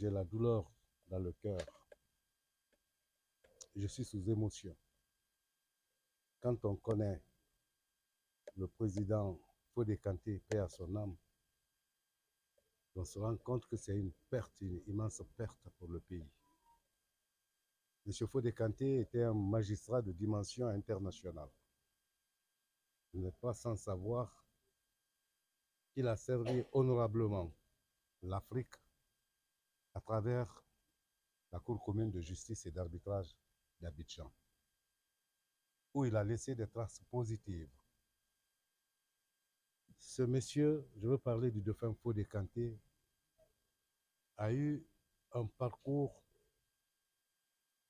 J'ai la douleur dans le cœur. Je suis sous émotion. Quand on connaît le président Fodé Kanté, paix à son âme, on se rend compte que c'est une perte, une immense perte pour le pays. M. Fodé Kanté était un magistrat de dimension internationale. Vous n'êtes pas sans savoir qu'il a servi honorablement l'Afrique à travers la Cour commune de justice et d'arbitrage d'Abidjan, où il a laissé des traces positives. Ce monsieur, je veux parler du défunt Fodé Kanté, a eu un parcours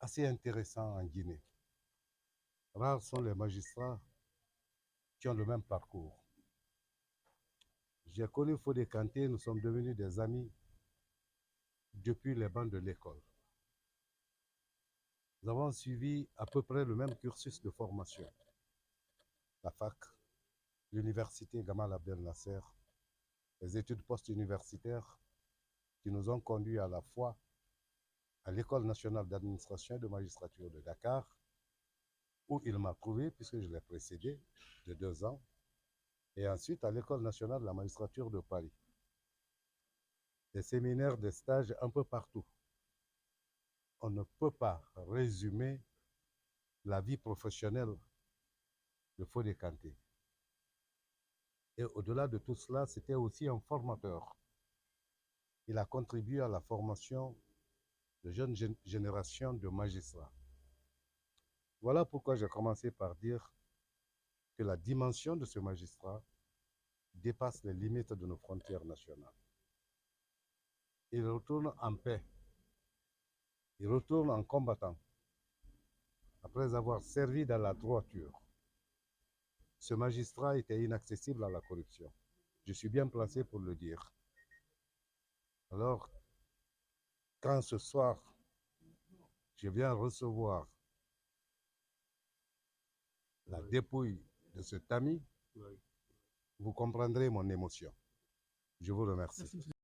assez intéressant en Guinée. Rares sont les magistrats qui ont le même parcours. J'ai connu Fodé Kanté, nous sommes devenus des amis depuis les bancs de l'école. Nous avons suivi à peu près le même cursus de formation. La fac, l'université Gamal Abdel Nasser, les études post-universitaires qui nous ont conduits à la fois à l'École nationale d'administration et de magistrature de Dakar, où il m'a trouvé, puisque je l'ai précédé de 2 ans, et ensuite à l'École nationale de la magistrature de Paris. Des séminaires, des stages un peu partout. On ne peut pas résumer la vie professionnelle de Fodé Kanté. Et au-delà de tout cela, c'était aussi un formateur. Il a contribué à la formation de jeunes générations de magistrats. Voilà pourquoi j'ai commencé par dire que la dimension de ce magistrat dépasse les limites de nos frontières nationales. Il retourne en paix. Il retourne en combattant. Après avoir servi dans la droiture. Ce magistrat était inaccessible à la corruption. Je suis bien placé pour le dire. Alors, quand ce soir, je viens recevoir la dépouille de cet ami, vous comprendrez mon émotion. Je vous remercie.